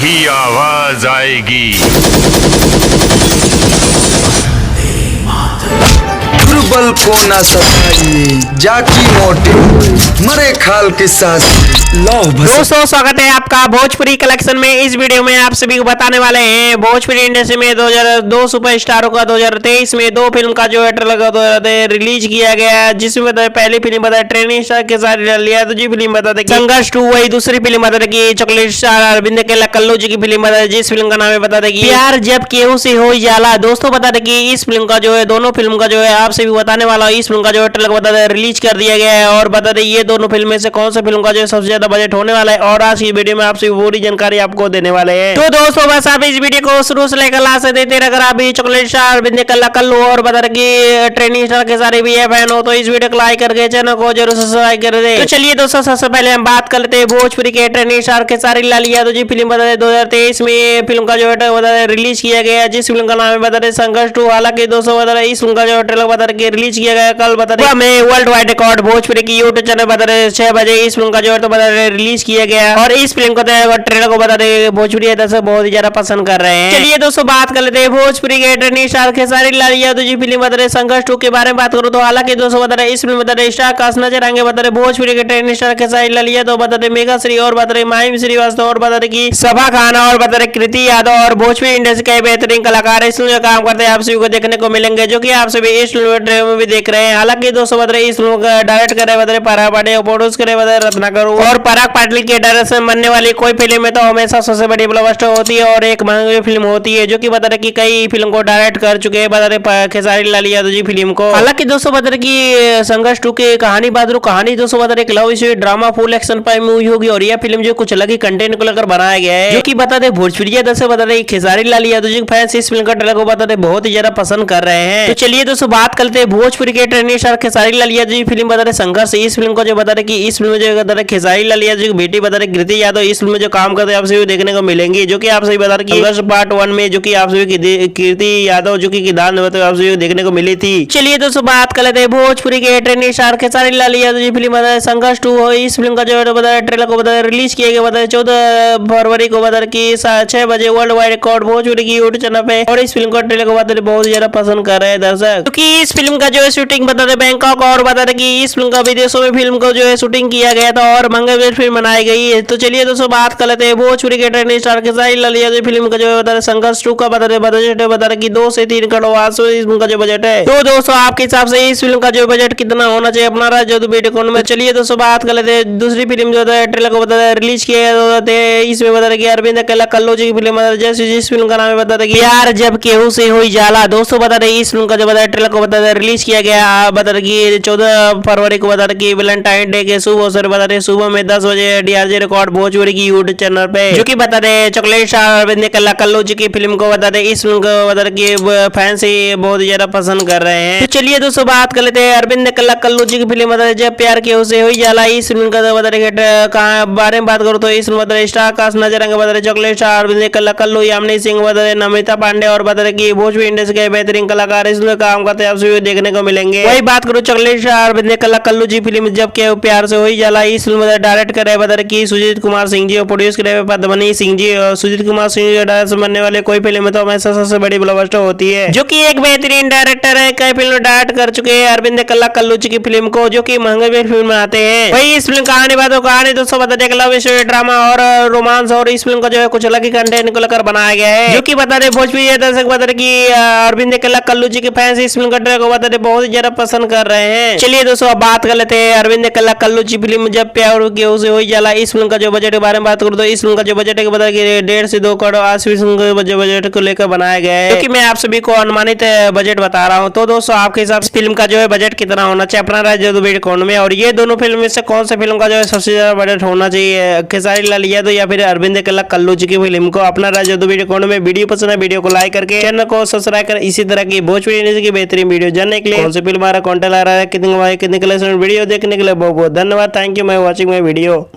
ही आवाज आएगी। दुर्बल को ना सताइए, जाकी मोटे मरे खाल के साथ दोस्तों स्वागत है आपका भोजपुरी कलेक्शन में। इस वीडियो में आप सभी को बताने वाले हैं भोजपुरी इंडस्ट्री में 2002 सुपरस्टारों का 2023 में दो फिल्म का जो ट्रेलर रिलीज किया गया, जिसमें बताया पहली फिल्म बताया ट्रेनिंग स्टार के साथ लिया, दूसरी फिल्म बताते संघर्ष 2, वही दूसरी फिल्म बताते कि चॉकलेट स्टार अरविंद केला कल्लू जी की फिल्म बताते, जिस फिल्म का नाम है बताते कि प्यार जब केहू से हो जाला। दोस्तों बताते कि इस फिल्म का जो है दोनों फिल्म का जो है आप सभी बताने वाला इस फिल्म का जो ट्रेलर बताते रिलीज कर दिया गया है, और बताते ये दोनों फिल्म में से कौन सा फिल्म का जो सबसे ज्यादा बजट होने वाला है, और आज की वीडियो में आपसे पूरी जानकारी आपको देने वाले हैं। तो दोस्तों बस आप इस वीडियो को शुरू से लेकर लास्ट तक देखते रहे। अगर आप भी चॉकलेट स्टार अरविंद केला कल्लू और बताते कि ट्रेनिंग स्टार के सारे भी फैन हो तो इस वीडियो को लाइक करके चैनल को जरूर सब्सक्राइब कर दे। तो चलिए दोस्तों सबसे पहले हम बात कर लेते हैं भोजपुरी के ट्रेनिंग स्टार के सारी लाल यादव जी फिल्म बताते 2023 में फिल्म का जो है रिलीज किया गया, जिस फिल्म का नाम है बताते संघर्ष 2। हालांकि दोस्तों बता रहे इस फिल्म का जो ट्रेलर बता रहे रिलीज किया गया कल बता रहे हमें वर्ल्ड वाइड रिकॉर्ड भोजपुरी की यूट्यूब चैनल बता रहे 6 बजे इस फिल्म का जो है बता रहे रिलीज किया गया, और इस फिल्म को ट्रेलर को बता रहे भोजपुरी दर्शक बहुत ही ज्यादा पसंद कर रहे हैं। चलिए दोस्तों बात कर लेते हैं भोजपुरी के training star Khesari Lal Yadav ji film बता रहे संघर्ष 2 के बारे में बात करूं तो हालांकि दोस्तों बता रहे इस फिल्म बता रहे स्टार कास्ट नजर आएंगे बता रहे भोजपुरी के ट्रेनिंग स्टार खेसारी लाल यादव बता रहे मेगा श्री और बता रहे माहिम श्रीवास्तव और बता रहे की सभा खान और बता रहे कृति यादव और भोजपुरी इंडस्ट्री के बेहतरीन कलाकार इस फिल्म में काम करते हैं आप सभी को देखने को मिलेंगे, जो कि आप सभी इस फिल्म में भी देख रहे हैं। हालांकि दोस्तों बता रहे इस फिल्म का डायरेक्ट करे बता रहे पराग पाटिल, प्रोड्यूस करे बता रहे रत्नाकर, और पराग पाटिल के डायरेक्शन बनने वाली कोई फिल्म में तो हमेशा सबसे बड़ी ब्लॉकबस्टर होती है और एक महंगी फिल्म होती है, जो कि बता रहे कि कई फिल्म को डायरेक्ट कर चुके हैं बता रहे खेसारी लाल यादव जी फिल्म को। हालांकि दोस्तों बता रहे कि संघर्ष 2 की कहानी बात कहानी दोस्तों बता रहे love story drama full action पर मूवी होगी, और यह फिल्म जो कुछ अलग ही कंटेंट को लेकर बनाया गया है, जो कि बता दे भोजपुरी दर्शक बता रहे खेसारी लाल यादव जी फैंस इस फिल्म का ट्रेलर को बता रहे बहुत ही ज्यादा पसंद कर रहे हैं। तो चलिए दोस्तों बात करते हैं भोजपुरी के training star Khesari Lal Yadav ji film बता रहे संघर्ष। इस फिल्म को जो बता रहे कि इस फिल्म में जो बता रहे खेसारी लाल यादव जी की बेटी बता रहे कृति यादव इस फिल्म में जो काम करते हैं आप सभी देखने को मिलेंगे, जो कि आप सभी बता रहे कि संघर्ष पार्ट 1 में जो कि आप सभी कृति यादव जो कि किरदार निभाते आप सभी देखने को मिली थी। चलिए दोस्तों बात कर लेते हैं भोजपुरी के training star Khesari Lal Yadav ji film बता रहे संघर्ष 2 हो। इस फिल्म का जो बता रहे ट्रेलर को बता रिलीज किया गया बता रहे 14 फरवरी को बता रहे कि 6 बजे वर्ल्ड वाइड रिकॉर्ड भोजपुरी की यूट्यूब चैनल पे, और इस फिल्म का ट्रेलर को बता रहे बहुत ज्यादा पसंद कर रहे हैं दर्शक, क्योंकि इस फिल्म का जो है शूटिंग बता रहे बैंकॉक, और बता रहे कि इस फिल्म का विदेशों में फिल्म को जो है शूटिंग किया गया था और मंगलवार फिल्म बनाई गई है। तो चलिए दोस्तों बात कर लेते हैं भोजपुरी के training star Khesari Lal Yadav film का जो है बता रहे संघर्ष 2 का बता रहे बजट है बता रहे कि 2 से 3 करोड़ इस फिल्म का जो बजट है। तो दोस्तों आपके हिसाब से इस फिल्म का जो बजट कितना होना चाहिए अपना राज जो वीडियो में। चलिए दोस्तों बात कर लेते हैं दूसरी फिल्म जो है ट्रेलर को बता रहे रिलीज किया गया, इसमें बता रहे कि अरविंद केला कल्लू जी की फिल्म जैसे जिस फिल्म का नाम है बता रहे कि प्यार जब केहू से हो जाला। दोस्तों बता रहे इस फिल्म का जो बता ट्रेलर को बता रहे रिलीज किया गया बता रहे कि 14 फरवरी को बता रहे कि वैलेंटाइन डे के शुभ अवसर बता रहे सुबह में 10 बजे डीआरजे रिकॉर्ड भोजपुरी की यूट्यूब चैनल पे, जो कि बता रहे चॉकलेट स्टार अरविंद केला कल्लू जी की फिल्म को बता रहे इस फिल्म को बता रहे कि फैंस ही बहुत ज्यादा पसंद कर रहे हैं। तो चलिए दोस्तों बात कर लेते हैं अरविंद केला कल्लू जी की फिल्म बता रहे जब प्यार केहू से हो जाला। इस फिल्म का बता रहे बारे में बात करूँ तो इस फिल्म बता रहे स्टार कास्ट नजर आएंगे बता रहे चॉकलेट स्टार अरविंद केला कल्लू, यामिनी सिंह बता रहे नमिता पांडे और बता रहे कि भोजपुरी इंडस्ट्री के बेहतरीन कलाकार इसमें काम करते हैं आप सभी देखने को मिलेंगे। वही बात करूँ चॉकलेट स्टार अरविंद केला कल्लू जी फिल्म जब के प्यार से हो ही जाला। इस फिल्म डायरेक्ट करे बता रहे कि सुजीत कुमार सिंह जी और प्रोड्यूस करे पद्मनी सिंह जी, और सुजीत कुमार सिंह जी डायरेक्टर बनने वाले कोई फिल्म में तो हमेशा सबसे बड़ी ब्लॉकबस्टर होती है, जो कि एक बेहतरीन डायरेक्टर है, कई फिल्म डायरेक्ट कर चुके हैं अरविंद केला कल्लू जी की फिल्म को, जो कि महंगे फिल्म बनाते हैं। वही इस फिल्म कहानी दोस्तों बता रहे लव स्टोरी ड्रामा और रोमांस, और इस फिल्म का जो है कुछ अलग ही कंटेंट को लेकर बनाया गया है, जो कि बता रहे भोजपुरी दर्शक बता रहे कि अरविंद केला कल्लू जी के फैंस इस फिल्म का ट्रेलर को बता रहे बहुत ज्यादा पसंद कर रहे हैं। चलिए दोस्तों अब बात कर लेते हैं अरविंद केला कल्लू जी फिल्म जब प्यार केहू से हो जाला। इस फिल्म का जो बजट के बारे में बात करूँ तो इस फिल्म का जो बजट है बता रहे 1.5 से 2 करोड़ आज फिल्म के बजट को लेकर बनाया गया है, क्योंकि मैं आप सभी को अनुमानित बजट बता रहा हूँ। तो दोस्तों आपके हिसाब से फिल्म का जो है बजट कितना होना चाहिए अपना राज्य वीडियो में, और ये दोनों फिल्म में से कौन सा फिल्म का जो है सबसे ज्यादा बजट होना चाहिए खेसारी लाल यादव या फिर अरविंद केला कल्लू जी की फिल्म को अपना राज्य वीडियो में। वीडियो पसंद है वीडियो को लाइक करके चैनल को सब्सक्राइब कर इसी तरह की भोजपुरी इंडस्ट्री की बेहतरीन वीडियो जानने के लिए कौन सी फिल्म आ रहा है कॉन्टेंट आ रहा है कितने वीडियो देखने के लिए बहुत बहुत धन्यवाद। थैंक यू, मैं वॉचिंग माई वीडियो।